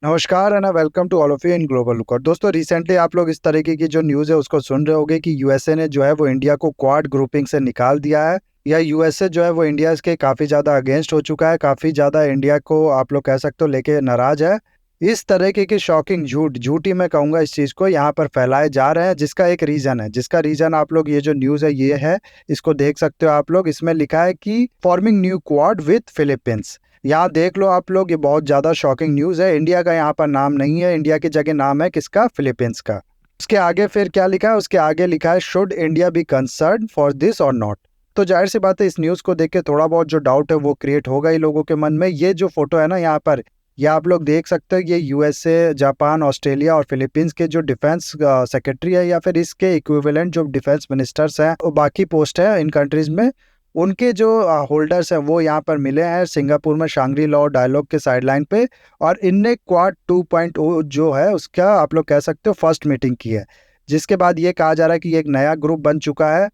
नमस्कार and welcome to all of you in Global Look. और दोस्तों, रिसेंटली आप लोग इस तरीके की जो न्यूज़ है उसको सुन रहे होंगे कि यूएसए ने जो है वो इंडिया को क्वाड ग्रुपिंग से निकाल दिया है, या यूएसए जो है वो इंडिया के काफ़ी ज़्यादा अगेंस्ट हो चुका है, काफ़ी ज़्यादा इंडिया को आप लोग कह सकते हो लेके नाराज है। इस तरीके की शॉकिंग झूठी मैं कहूँगा इस चीज़ को यहाँ पर फैलाए जा रहे हैं, जिसका एक रीज़न है, जिसका रीज़न आप लोग ये जो न्यूज़ है ये है, इसको देख सकते हो आप लोग। इसमें लिखा है कि forming new quad with Philippines. यहाँ देख लो आप लोग, ये बहुत ज़्यादा शॉकिंग न्यूज़ है। इंडिया का यहाँ पर नाम नहीं है, इंडिया की जगह नाम है किसका? फिलीपींस का। उसके आगे फिर क्या लिखा है? उसके आगे लिखा है should India be concern for this और नॉट। तो जाहिर सी बात है, इस न्यूज़ को देख के थोड़ा बहुत जो डाउट है वो क्रिएट होगा ही लोगों के मन में। ये जो फोटो है ना यहाँ पर, ये आप लोग देख सकते हो, ये यूएसए, जापान, ऑस्ट्रेलिया और फिलीपींस के जो डिफेंस सेक्रेटरी है, या फिर इसके इक्विवेलेंट जो डिफेंस मिनिस्टर्स हैं और बाकी पोस्ट है इन कंट्रीज में, उनके जो होल्डर्स हैं वो यहाँ पर मिले हैं सिंगापुर में शांग्री लॉ डायलॉग के साइडलाइन पे। और इनने क्वाड 2.0 जो है उसका आप लोग कह सकते हो फर्स्ट मीटिंग की है, जिसके बाद ये कहा जा रहा है कि ये एक नया ग्रुप बन चुका है,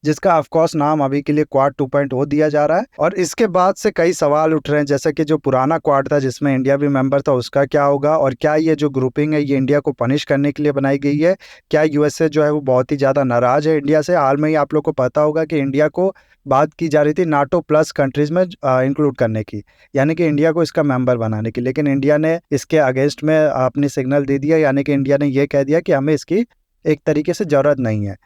जिसका ऑफ कोर्स नाम अभी के लिए क्वाड 2.0 दिया जा रहा है। और इसके बाद से कई सवाल उठ रहे हैं, जैसे कि जो पुराना क्वाड था जिसमें इंडिया भी मेंबर था, उसका क्या होगा? और क्या ये जो ग्रुपिंग है ये इंडिया को पनिश करने के लिए बनाई गई है? क्या यूएसए जो है वो बहुत ही ज़्यादा नाराज है इंडिया से? हाल में ही आप लोग को पता होगा कि इंडिया को बात की जा रही थी नाटो प्लस कंट्रीज में इंक्लूड करने की, यानी कि इंडिया को इसका मेंबर बनाने की, लेकिन इंडिया ने इसके अगेंस्ट में अपनी सिग्नल दे दिया, यानी कि इंडिया ने ये कह दिया कि हमें इसकी एक तरीके से ज़रूरत नहीं है।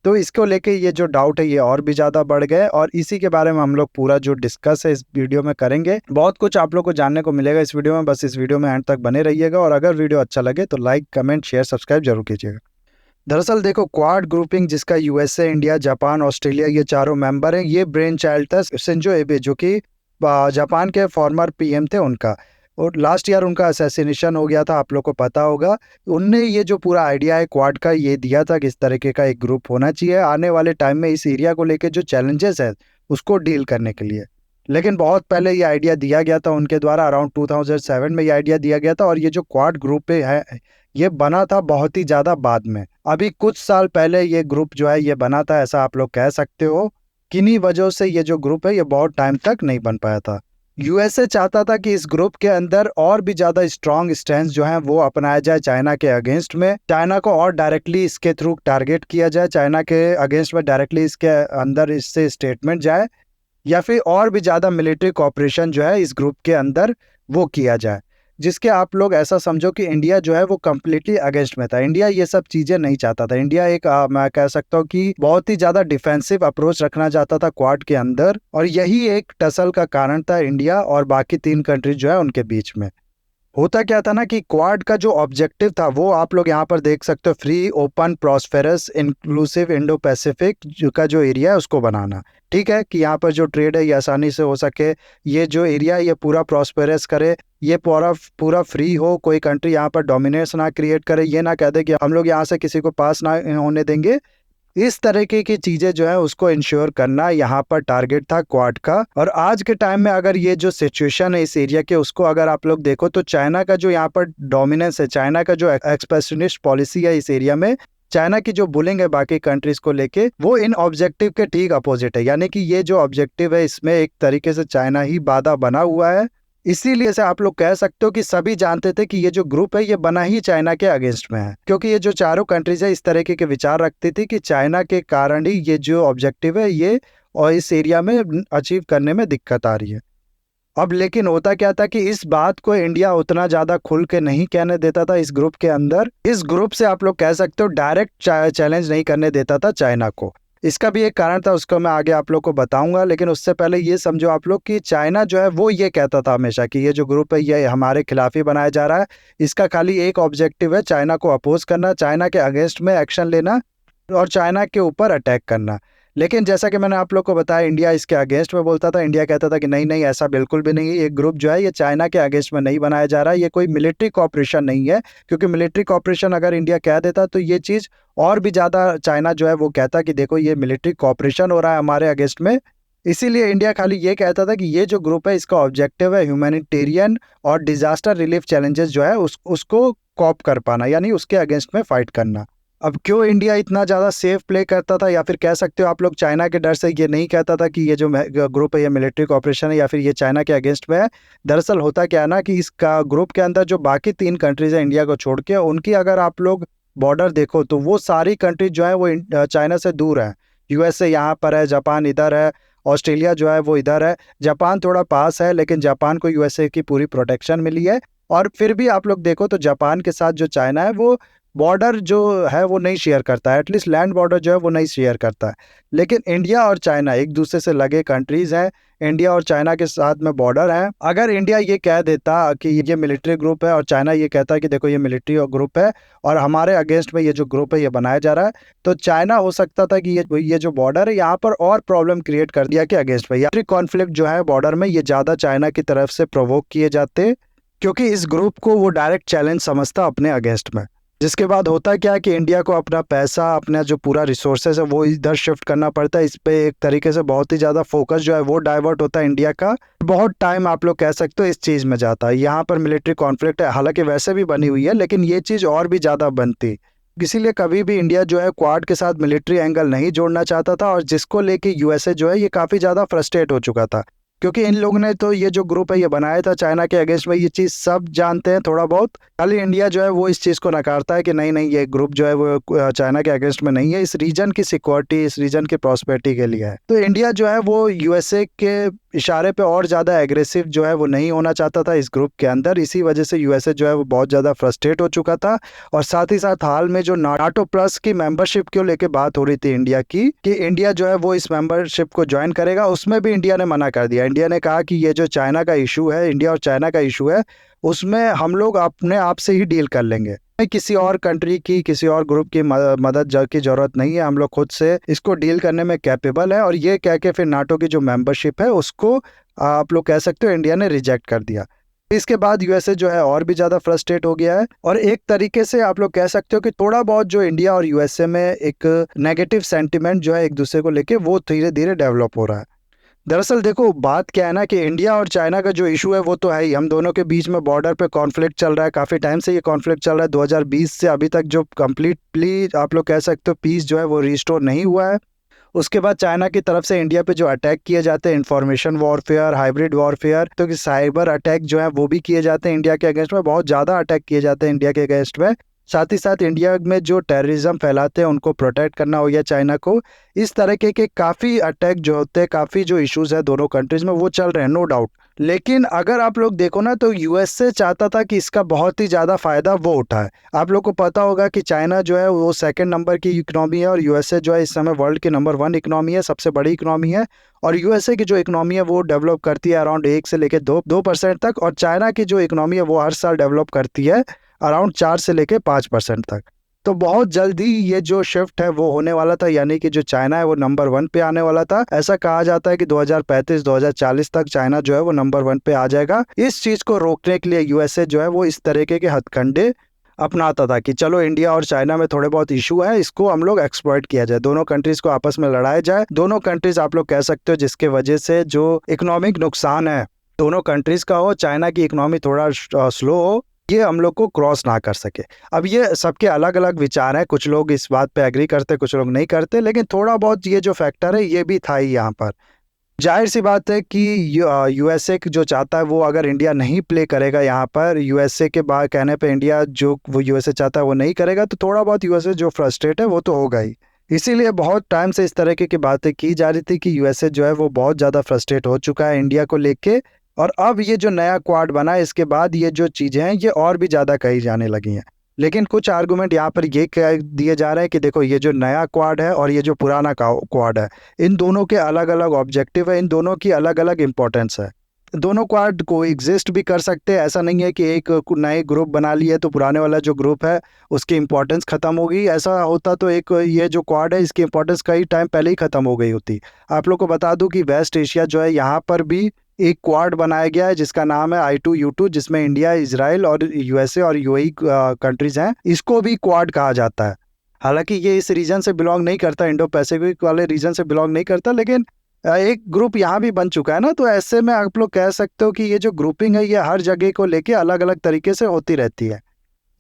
तो इसको लेके ये जो डाउट है ये और भी ज़्यादा बढ़ गए, और इसी के बारे में हम लोग पूरा जो डिस्कस है इस वीडियो में करेंगे। बहुत कुछ आप लोग को जानने को मिलेगा इस वीडियो में, बस इस वीडियो में एंड तक बने रहिएगा। और अगर वीडियो अच्छा लगे तो लाइक, कमेंट, शेयर, सब्सक्राइब जरूर कीजिएगा। दरअसल देखो, क्वाड ग्रुपिंग जिसका यूएसए, इंडिया, जापान, ऑस्ट्रेलिया ये चारों मेंबर हैं, ये ब्रेन चाइल्ड था शिंजो एबे, जो कि जापान के फॉर्मर पीएम थे उनका। और लास्ट ईयर उनका असैसिनेशन हो गया था, आप लोग को पता होगा। उनने ये जो पूरा आइडिया है क्वाड का ये दिया था कि इस तरीके का एक ग्रुप होना चाहिए आने वाले टाइम में इस एरिया को लेके जो चैलेंजेस है उसको डील करने के लिए। लेकिन बहुत पहले ये आइडिया दिया गया था उनके द्वारा, अराउंड 2007 में ये आइडिया दिया गया था। और ये जो क्वाड ग्रुप है ये बना था बहुत ही ज़्यादा बाद में, अभी कुछ साल पहले ये ग्रुप जो है ये बना था, ऐसा आप लोग कह सकते हो। किन्हीं वजहों से ये जो ग्रुप है ये बहुत टाइम तक नहीं बन पाया था। यूएसए चाहता था कि इस ग्रुप के अंदर और भी ज्यादा स्ट्रांग स्टैंड जो है वो अपनाया जाए चाइना के अगेंस्ट में, चाइना को और डायरेक्टली इसके थ्रू टारगेट किया जाए, चाइना के अगेंस्ट में डायरेक्टली इसके अंदर इससे स्टेटमेंट जाए, या फिर और भी ज़्यादा मिलिट्री कॉपरेशन जो है इस ग्रुप के अंदर वो किया जाए। जिसके आप लोग ऐसा समझो कि इंडिया जो है वो कम्प्लीटली अगेंस्ट में था। इंडिया ये सब चीज़ें नहीं चाहता था। इंडिया एक मैं कह सकता हूँ कि बहुत ही ज़्यादा डिफेंसिव अप्रोच रखना चाहता था क्वाड के अंदर, और यही एक टसल का कारण था इंडिया और बाकी 3 कंट्रीज जो है उनके बीच में। होता क्या था ना कि क्वाड का जो ऑब्जेक्टिव था वो आप लोग यहाँ पर देख सकते हो, free, open, prosperous, inclusive Indo Pacific का जो एरिया है उसको बनाना। ठीक है, कि यहाँ पर जो ट्रेड है ये आसानी से हो सके, ये जो एरिया है ये पूरा प्रॉस्पेरस करे, ये पूरा पूरा फ्री हो, कोई कंट्री यहाँ पर डोमिनेंस ना क्रिएट करे, ये ना कह दे कि हम लोग यहाँ से किसी को पास ना होने देंगे। इस तरीके की चीजें जो है उसको इंश्योर करना यहाँ पर टारगेट था क्वाड का। और आज के टाइम में अगर ये जो सिचुएशन है इस एरिया के उसको अगर आप लोग देखो तो चाइना का जो यहाँ पर डोमिनेंस है, चाइना का जो एक्सपेंशनिस्ट पॉलिसी है इस एरिया में, चाइना की जो बुलिंग है बाकी कंट्रीज को लेके, वो इन ऑब्जेक्टिव के ठीक अपोजिट है। यानी कि ये जो ऑब्जेक्टिव है इसमें एक तरीके से चाइना ही बाधा बना हुआ है। इसीलिए से आप लोग कह सकते हो कि सभी जानते थे कि ये जो ग्रुप है ये बना ही चाइना के अगेंस्ट में है, क्योंकि ये जो चारों कंट्रीज है इस तरीके के विचार रखती थी कि चाइना के कारण ही ये जो ऑब्जेक्टिव है ये और इस एरिया में अचीव करने में दिक्कत आ रही है। अब लेकिन होता क्या था कि इस बात को इंडिया उतना ज्यादा खुल के नहीं कहने देता था इस ग्रुप के अंदर। इस ग्रुप से आप लोग कह सकते हो डायरेक्ट चैलेंज नहीं करने देता था चाइना को। इसका भी एक कारण था, उसको मैं आगे आप लोग को बताऊंगा। लेकिन उससे पहले ये समझो आप लोग कि चाइना जो है वो ये कहता था हमेशा कि ये जो ग्रुप है ये हमारे खिलाफ ही बनाया जा रहा है, इसका खाली एक ऑब्जेक्टिव है चाइना को अपोज करना, चाइना के अगेंस्ट में एक्शन लेना और चाइना के ऊपर अटैक करना। लेकिन जैसा कि मैंने आप लोग को बताया, इंडिया इसके अगेंस्ट में बोलता था। इंडिया कहता था कि नहीं नहीं, ऐसा बिल्कुल भी नहीं है, ये ग्रुप जो है ये चाइना के अगेंस्ट में नहीं बनाया जा रहा है, ये कोई मिलिट्री कॉपरेशन नहीं है। क्योंकि मिलिट्री कॉपरेशन अगर इंडिया कह देता तो ये चीज़ और भी ज़्यादा चाइना जो है वो कहता कि देखो ये मिलिट्री कॉपरेशन हो रहा है हमारे अगेंस्ट में। इसीलिए इंडिया खाली ये कहता था कि ये जो ग्रुप है इसका ऑब्जेक्टिव है ह्यूमैनिटेरियन और डिजास्टर रिलीफ चैलेंजेस जो है उसको कॉप कर पाना, यानी उसके अगेंस्ट में फाइट करना। अब क्यों इंडिया इतना ज़्यादा सेफ प्ले करता था, या फिर कह सकते हो आप लोग चाइना के डर से ये नहीं कहता था कि ये जो ग्रुप है ये मिलिट्री कॉपरेशन है या फिर ये चाइना के अगेंस्ट में है। दरअसल होता क्या है ना कि इसका ग्रुप के अंदर जो बाकी 3 कंट्रीज है इंडिया को छोड़ के, उनकी अगर आप लोग बॉर्डर देखो तो वो सारी कंट्रीज जो है वो चाइना से दूर है। यूएसए यहाँ पर है, जापान इधर है, ऑस्ट्रेलिया जो है वो इधर है। जापान थोड़ा पास है, लेकिन जापान को यूएसए की पूरी प्रोटेक्शन मिली है। और फिर भी आप लोग देखो तो जापान के साथ जो चाइना है वो बॉर्डर जो है वो नहीं शेयर करता है, एटलीस्ट लैंड बॉर्डर जो है वो नहीं शेयर करता है। लेकिन इंडिया और चाइना एक दूसरे से लगे कंट्रीज हैं, इंडिया और चाइना के साथ में बॉर्डर है। अगर इंडिया ये कह देता कि ये मिलिट्री ग्रुप है और चाइना ये कहता है कि देखो ये मिलिट्री और ग्रुप है और हमारे अगेंस्ट में ये जो ग्रुप है ये बनाया जा रहा है, तो चाइना हो सकता था कि ये जो बॉर्डर है यहाँ पर और प्रॉब्लम क्रिएट कर दिया कि अगेंस्ट में या कॉन्फ्लिक्ट जो है बॉर्डर में ये ज़्यादा चाइना की तरफ से प्रोवोक किए जाते, क्योंकि इस ग्रुप को वो डायरेक्ट चैलेंज समझता अपने अगेंस्ट में। जिसके बाद होता क्या है कि इंडिया को अपना पैसा, अपना जो पूरा रिसोर्सेज है वो इधर शिफ्ट करना पड़ता है। इस पे एक तरीके से बहुत ही ज़्यादा फोकस जो है वो डाइवर्ट होता है इंडिया का। बहुत टाइम आप लोग कह सकते हो इस चीज़ में जाता है। यहाँ पर मिलिट्री कॉन्फ्लिक्ट है, हालांकि वैसे भी बनी हुई है, लेकिन ये चीज़ और भी ज़्यादा बनती। इसीलिए कभी भी इंडिया जो है क्वाड के साथ मिलिट्री एंगल नहीं जोड़ना चाहता था, और जिसको लेके यूएसए जो है ये काफ़ी ज़्यादा फ्रस्ट्रेट हो चुका था, क्योंकि इन लोगों ने तो ये जो ग्रुप है ये बनाया था चाइना के अगेंस्ट में। ये चीज़ सब जानते हैं थोड़ा बहुत, खाली इंडिया जो है वो इस चीज़ को नकारता है कि नहीं नहीं ये ग्रुप जो है वो चाइना के अगेंस्ट में नहीं है, इस रीजन की सिक्योरिटी, इस रीजन की प्रॉस्पेरिटी के लिए है। तो इंडिया जो है वो यूएसए के इशारे पे और ज़्यादा एग्रेसिव जो है वो नहीं होना चाहता था इस ग्रुप के अंदर। इसी वजह से यूएसए जो है वो बहुत ज़्यादा फ्रस्ट्रेट हो चुका था। और साथ ही साथ हाल में जो नाटो प्लस की मेंबरशिप को लेके बात हो रही थी इंडिया की, कि इंडिया जो है वो इस मेंबरशिप को ज्वाइन करेगा, उसमें भी इंडिया ने मना कर दिया। इंडिया ने कहा कि ये जो चाइना का इशू है, इंडिया और चाइना का इशू है, उसमें हम लोग अपने आप से ही डील कर लेंगे, किसी और कंट्री की, किसी और ग्रुप की मदद की जरूरत नहीं है, हम लोग खुद से इसको डील करने में कैपेबल है। और ये कह के फिर नाटो की जो मेंबरशिप है उसको आप लोग कह सकते हो इंडिया ने रिजेक्ट कर दिया। इसके बाद यूएसए जो है और भी ज़्यादा फ्रस्ट्रेट हो गया है, और एक तरीके से आप लोग कह सकते हो कि थोड़ा बहुत जो इंडिया और यूएसए में एक नेगेटिव सेंटिमेंट जो है एक दूसरे को लेके वो धीरे धीरे डेवलप हो रहा है। दरअसल देखो बात क्या है ना कि इंडिया और चाइना का जो इशू है वो तो है ही, हम दोनों के बीच में बॉर्डर पे कॉन्फ्लिक्ट चल रहा है, काफ़ी टाइम से ये कॉन्फ्लिक्ट चल रहा है। 2020 से अभी तक जो कम्प्लीटली आप लोग कह सकते हो पीस जो है वो रिस्टोर नहीं हुआ है। उसके बाद चाइना की तरफ से इंडिया पे जो अटैक किए जाते हैं, इंफॉर्मेशन वॉरफेयर, हाइब्रिड वॉरफेयर, तो कि साइबर अटैक जो है वो भी किए जाते हैं इंडिया के अगेंस्ट में, बहुत ज़्यादा अटैक किए जाते हैं इंडिया के अगेंस्ट में। साथ ही साथ इंडिया में जो टेररिज्म फैलाते हैं उनको प्रोटेक्ट करना हो या चाइना को, इस तरह के काफ़ी अटैक जो होते हैं, काफ़ी जो इश्यूज है दोनों कंट्रीज में वो चल रहे हैं, नो डाउट। लेकिन अगर आप लोग देखो ना तो यूएसए चाहता था कि इसका बहुत ही ज़्यादा फ़ायदा वो उठाए। आप लोग को पता होगा कि चाइना जो है वो सेकंड नंबर की इकोनॉमी है, और यूएसए जो है इस समय वर्ल्ड की नंबर 1 इकोनॉमी है, सबसे बड़ी इकोनॉमी है। और यूएसए की जो इकोनॉमी है वो डेवलप करती है अराउंड 1 से लेकर 2% तक, और चाइना की जो इकोनॉमी है वो हर साल डेवलप करती है अराउंड 4 से लेकर 5% तक। तो बहुत जल्दी ये जो शिफ्ट है वो होने वाला था, यानी कि जो चाइना है वो नंबर 1 पे आने वाला था। ऐसा कहा जाता है कि 2035-2040 तक चाइना जो है वो नंबर 1 पे आ जाएगा। इस चीज को रोकने के लिए यूएसए जो है वो इस तरीके के हथकंडे अपनाता था कि चलो इंडिया और चाइना में थोड़े बहुत इशू है, इसको हम लोग एक्सप्लॉइट किया जाए, दोनों कंट्रीज को आपस में लड़ाया जाए। दोनों कंट्रीज आप लोग कह सकते हो जिसके वजह से जो इकोनॉमिक नुकसान है दोनों कंट्रीज का हो, चाइना की इकोनॉमी थोड़ा स्लो हो, ये हम लोग को क्रॉस ना कर सके। अब ये सबके अलग अलग विचार हैं, कुछ लोग इस बात पे एग्री करते, कुछ लोग नहीं करते, लेकिन थोड़ा बहुत ये जो फैक्टर है ये भी था ही यहाँ पर। जाहिर सी बात है कि यूएसए जो चाहता है वो अगर इंडिया नहीं प्ले करेगा यहाँ पर, यूएसए के बाद कहने पे इंडिया जो वो यूएसए चाहता है वो नहीं करेगा, तो थोड़ा बहुत यूएसए जो फ्रस्ट्रेट है वो तो होगा ही। इसीलिए बहुत टाइम से इस तरह की बातें की जा रही थी कि यूएसए जो है वो बहुत ज़्यादा फ्रस्ट्रेट हो चुका है इंडिया को लेके। और अब ये जो नया क्वाड बना है इसके बाद ये जो चीज़ें हैं ये और भी ज़्यादा कही जाने लगी हैं। लेकिन कुछ आर्गूमेंट यहाँ पर ये कह दिए जा रहे हैं कि देखो ये जो नया क्वाड है और ये जो पुराना क्वाड है, इन दोनों के अलग अलग ऑब्जेक्टिव है, इन दोनों की अलग अलग इंपॉर्टेंस है। दोनों क्वाड को एग्जिस्ट भी कर सकते हैं, ऐसा नहीं है कि एक नए ग्रुप बना लिए तो पुराने वाला जो ग्रुप है उसकी इंपॉर्टेंस खत्म हो गई। ऐसा होता तो एक ये जो क्वाड है इसकी इंपॉर्टेंस कई टाइम पहले ही खत्म हो गई होती। आप लोग को बता दूं कि वेस्ट एशिया जो है यहाँ पर भी एक क्वाड बनाया गया है जिसका नाम है I2U2, जिसमें इंडिया, इजराइल और यूएसए और यूएई कंट्रीज हैं। इसको भी क्वाड कहा जाता है। हालांकि ये इस रीजन से बिलोंग नहीं करता, इंडो पैसिफिक वाले रीजन से बिलोंग नहीं करता, लेकिन एक ग्रुप यहाँ भी बन चुका है ना, तो ऐसे में आप लोग कह सकते हो कि ये जो ग्रुपिंग है ये हर जगह को लेके अलग अलग तरीके से होती रहती है।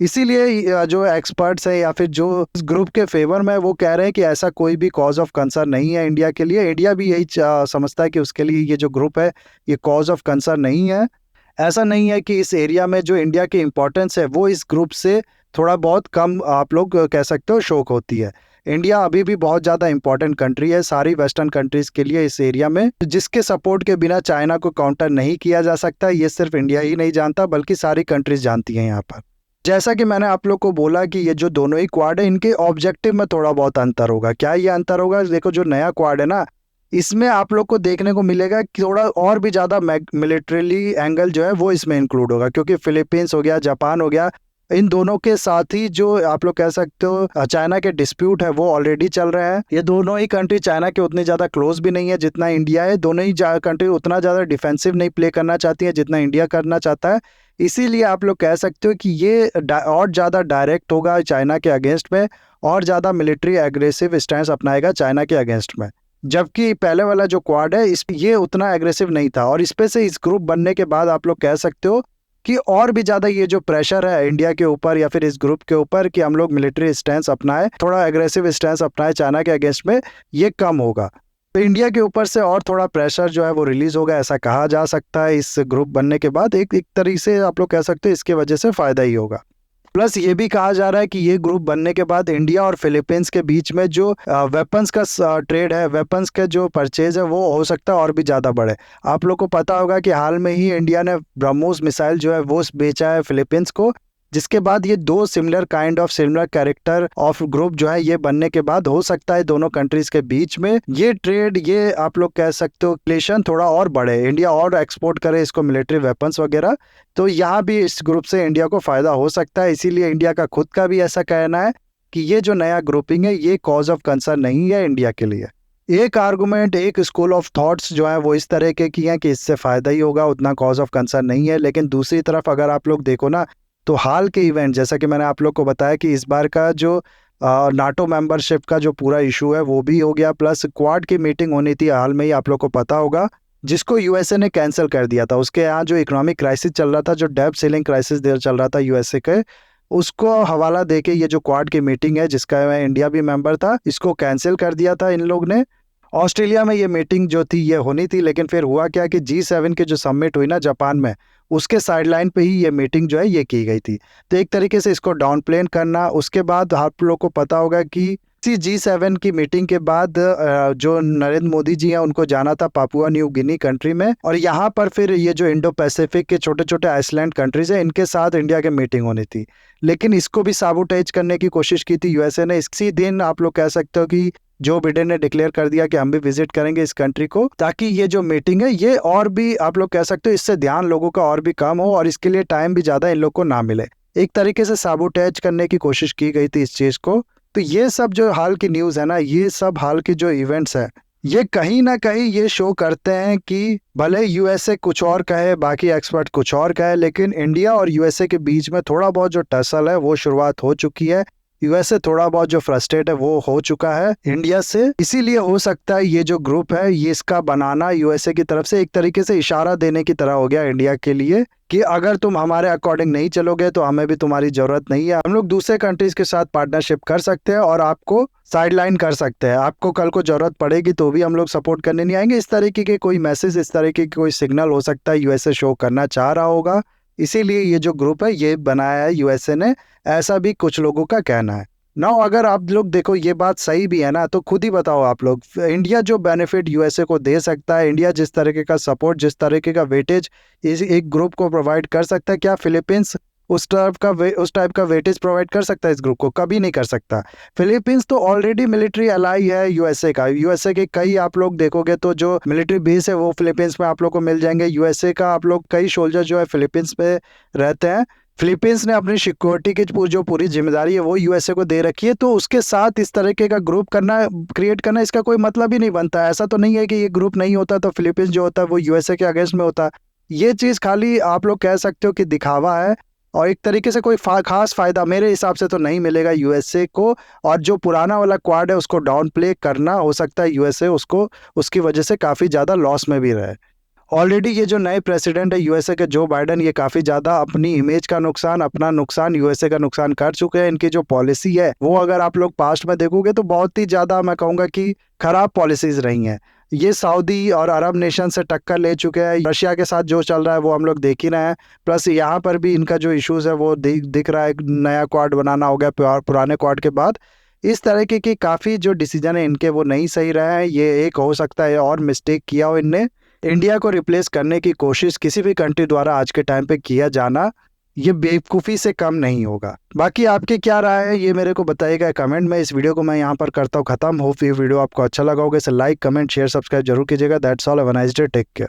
इसीलिए जो एक्सपर्ट्स हैं या फिर जो इस ग्रुप के फेवर में, वो कह रहे हैं कि ऐसा कोई भी कॉज ऑफ कंसर्न नहीं है इंडिया के लिए। इंडिया भी यही समझता है कि उसके लिए ये जो ग्रुप है ये कॉज ऑफ कंसर्न नहीं है। ऐसा नहीं है कि इस एरिया में जो इंडिया की इम्पोर्टेंस है वो इस ग्रुप से थोड़ा बहुत कम आप लोग कह सकते हो शोक होती है। इंडिया अभी भी बहुत ज़्यादा इंपॉर्टेंट कंट्री है सारी वेस्टर्न कंट्रीज़ के लिए इस एरिया में, जिसके सपोर्ट के बिना चाइना को काउंटर नहीं किया जा सकता। ये सिर्फ इंडिया ही नहीं जानता बल्कि सारी कंट्रीज जानती हैं यहाँ पर। जैसा कि मैंने आप लोग को बोला कि ये जो दोनों ही क्वाड है इनके ऑब्जेक्टिव में थोड़ा बहुत अंतर होगा। क्या ये अंतर होगा? देखो, जो नया क्वाड है ना, इसमें आप लोग को देखने को मिलेगा कि थोड़ा और भी ज़्यादा मिलिट्रीली एंगल जो है वो इसमें इंक्लूड होगा, क्योंकि फिलीपींस हो गया, जापान हो गया, इन दोनों के साथ ही जो आप लोग कह सकते हो चाइना के डिस्प्यूट है वो ऑलरेडी चल रहे हैं। ये दोनों ही कंट्री चाइना के उतनी ज़्यादा क्लोज भी नहीं है जितना इंडिया है। दोनों ही कंट्री उतना ज़्यादा डिफेंसिव नहीं प्ले करना चाहती है जितना इंडिया करना चाहता है। इसीलिए आप लोग कह सकते हो कि ये और ज़्यादा डायरेक्ट होगा चाइना के अगेंस्ट में, और ज़्यादा मिलिट्री एग्रेसिव स्टैंड अपनाएगा चाइना के अगेंस्ट में। जबकि पहले वाला जो क्वाड है ये उतना एग्रेसिव नहीं था, और इस पे से इस ग्रुप बनने के बाद आप लोग कह सकते हो कि और भी ज़्यादा ये जो प्रेशर है इंडिया के ऊपर या फिर इस ग्रुप के ऊपर कि हम लोग मिलिट्री स्टैंड अपनाएं, थोड़ा एग्रेसिव स्टैंड अपनाएं चाइना के अगेंस्ट में, ये कम होगा। तो इंडिया के ऊपर से और थोड़ा प्रेशर जो है वो रिलीज होगा, ऐसा कहा जा सकता है। इस ग्रुप बनने के बाद एक तरीके से आप लोग कह सकते हो इसके वजह से फ़ायदा ही होगा। प्लस ये भी कहा जा रहा है कि ये ग्रुप बनने के बाद इंडिया और फिलीपींस के बीच में जो वेपन्स का ट्रेड है, वेपन्स के जो परचेज है वो हो सकता है और भी ज़्यादा बढ़े। आप लोग को पता होगा कि हाल में ही इंडिया ने ब्रह्मोस मिसाइल जो है वो बेचा है फिलीपींस को, जिसके बाद ये दो सिमिलर कैरेक्टर ऑफ ग्रुप जो है ये बनने के बाद हो सकता है दोनों कंट्रीज के बीच में ये ट्रेड, ये आप लोग कह सकते हो रिलेशन थोड़ा और बढ़े, इंडिया और एक्सपोर्ट करे इसको मिलिट्री वेपन्स वगैरह। तो यहाँ भी इस ग्रुप से इंडिया को फायदा हो सकता है। इसीलिए इंडिया का खुद का भी ऐसा कहना है कि ये जो नया ग्रुपिंग है ये कॉज ऑफ कंसर्न नहीं है इंडिया के लिए। एक आर्गुमेंट, एक स्कूल ऑफ थॉट्स जो है वो इस तरह के की हैं कि इससे फायदा ही होगा, उतना कॉज ऑफ कंसर्न नहीं है। लेकिन दूसरी तरफ अगर आप लोग देखो ना, तो हाल के इवेंट, जैसा कि मैंने आप लोग को बताया कि इस बार का जो नाटो मेंबरशिप का जो पूरा इशू है वो भी हो गया, प्लस क्वाड की मीटिंग होनी थी हाल में ही, आप लोग को पता होगा, जिसको यूएसए ने कैंसिल कर दिया था। उसके यहाँ जो इकोनॉमिक क्राइसिस चल रहा था, जो डेब्ट सीलिंग क्राइसिस चल रहा था यूएसए के, उसको हवाला देके ये जो क्वाड की मीटिंग है जिसका इंडिया भी मेंबर था, इसको कैंसिल कर दिया था इन लोग ने। ऑस्ट्रेलिया में ये मीटिंग जो थी ये होनी थी, लेकिन फिर हुआ क्या कि G7 की जो समिट हुई ना जापान में, उसके साइडलाइन पे ही ये मीटिंग जो है ये की गई थी। तो एक तरीके से इसको डाउन प्लेन करना। उसके बाद आप लोग को पता होगा कि इसी G7 की मीटिंग के बाद जो नरेंद्र मोदी जी हैं उनको जाना था पापुआ न्यू गिनी कंट्री में, और यहाँ पर फिर ये जो इंडो पैसिफिक के छोटे छोटे आइसलैंड कंट्रीज है इनके साथ इंडिया की मीटिंग होनी थी। लेकिन इसको भी साबोटेज करने की कोशिश की थी यूएसए ने। इसी दिन आप लोग कह सकते हो कि जो बिडेन ने डिक्लेयर कर दिया कि हम भी विजिट करेंगे इस कंट्री को, ताकि ये जो मीटिंग है ये और भी आप लोग कह सकते हो इससे ध्यान लोगों का और भी कम हो और इसके लिए टाइम भी ज़्यादा इन लोग को ना मिले। एक तरीके से साबोटेज करने की कोशिश की गई थी इस चीज़ को। तो ये सब जो हाल की न्यूज़ है ना, ये सब हाल की जो इवेंट्स है, ये कहीं ना कहीं ये शो करते हैं कि भले यूएसए कुछ और कहे, बाकी एक्सपर्ट कुछ और कहे, लेकिन इंडिया और यूएसए के बीच में थोड़ा बहुत जो टसल है वो शुरुआत हो चुकी है। यूएसए थोड़ा बहुत जो फ्रस्ट्रेट है वो हो चुका है इंडिया से। इसीलिए हो सकता है ये जो ग्रुप है ये इसका बनाना यूएसए की तरफ से एक तरीके से इशारा देने की तरह हो गया इंडिया के लिए कि अगर तुम हमारे अकॉर्डिंग नहीं चलोगे तो हमें भी तुम्हारी जरूरत नहीं है। हम लोग दूसरे कंट्रीज के साथ पार्टनरशिप कर सकते हैं और आपको साइडलाइन कर सकते हैं। आपको कल को जरूरत पड़ेगी तो भी हम लोग सपोर्ट करने नहीं आएंगे। इस तरीके के कोई मैसेज, इस तरीके की कोई सिग्नल हो सकता है यूएसए शो करना चाह रहा होगा। इसीलिए ये जो ग्रुप है ये बनाया है यूएसए ने, ऐसा भी कुछ लोगों का कहना है ना। अगर आप लोग देखो ये बात सही भी है ना, तो खुद ही बताओ आप लोग, इंडिया जो बेनिफिट यूएसए को दे सकता है, इंडिया जिस तरीके का सपोर्ट, जिस तरीके का वेटेज इस एक ग्रुप को प्रोवाइड कर सकता है, क्या फिलीपींस उस टाइप का वेटेज प्रोवाइड कर सकता है इस ग्रुप को? कभी नहीं कर सकता। फिलीपींस तो ऑलरेडी मिलिट्री अलाई है यूएसए का। यूएसए के कई आप लोग देखोगे तो जो मिलिट्री बेस है वो फिलीपींस में आप लोग को मिल जाएंगे। यूएसए का आप लोग कई सोल्जर जो है फिलीपींस में रहते हैं। फिलीपींस ने अपनी सिक्योरिटी की जो पूरी जिम्मेदारी है वो यूएसए को दे रखी है। तो उसके साथ इस तरीके का ग्रुप करना, क्रिएट करना, इसका कोई मतलब ही नहीं बनता। ऐसा तो नहीं है कि ये ग्रुप नहीं होता तो फिलीपींस जो होता है वो यूएसए के अगेंस्ट में होता। ये चीज़ खाली आप लोग कह सकते हो कि दिखावा है, और एक तरीके से कोई खास फायदा मेरे हिसाब से तो नहीं मिलेगा यूएसए को। और जो पुराना वाला क्वाड है उसको डाउन प्ले करना, हो सकता है यूएसए उसको उसकी वजह से काफ़ी ज़्यादा लॉस में भी रहे। ऑलरेडी ये जो नए प्रेसिडेंट है यूएसए के जो बाइडन, ये काफी ज्यादा अपनी इमेज का नुकसान, अपना नुकसान, यूएसए का नुकसान कर चुके हैं। इनकी जो पॉलिसी है वो अगर आप लोग पास्ट में देखोगे तो बहुत ही ज्यादा मैं कहूंगा कि खराब पॉलिसीज रही हैं। ये सऊदी और अरब नेशन से टक्कर ले चुके हैं। रशिया के साथ जो चल रहा है वो हम लोग देख ही रहे हैं। प्लस यहाँ पर भी इनका जो इश्यूज है वो दिख रहा है। नया क्वाड बनाना हो गया पुराने क्वाड के बाद। इस तरह की काफ़ी जो डिसीजन है इनके वो नहीं सही रहे हैं। ये एक हो सकता है और मिस्टेक किया हो इनने। इंडिया को रिप्लेस करने की कोशिश किसी भी कंट्री द्वारा आज के टाइम पे किया जाना ये बेवकूफ़ी से कम नहीं होगा। बाकी आपकी क्या राय है ये मेरे को बताइएगा कमेंट में। इस वीडियो को मैं यहाँ पर करता हूँ ख़त्म। होप ये वीडियो आपको अच्छा लगा होगा। इसे लाइक, कमेंट, शेयर, सब्सक्राइब जरूर कीजिएगा। That's all, have a nice day, take care.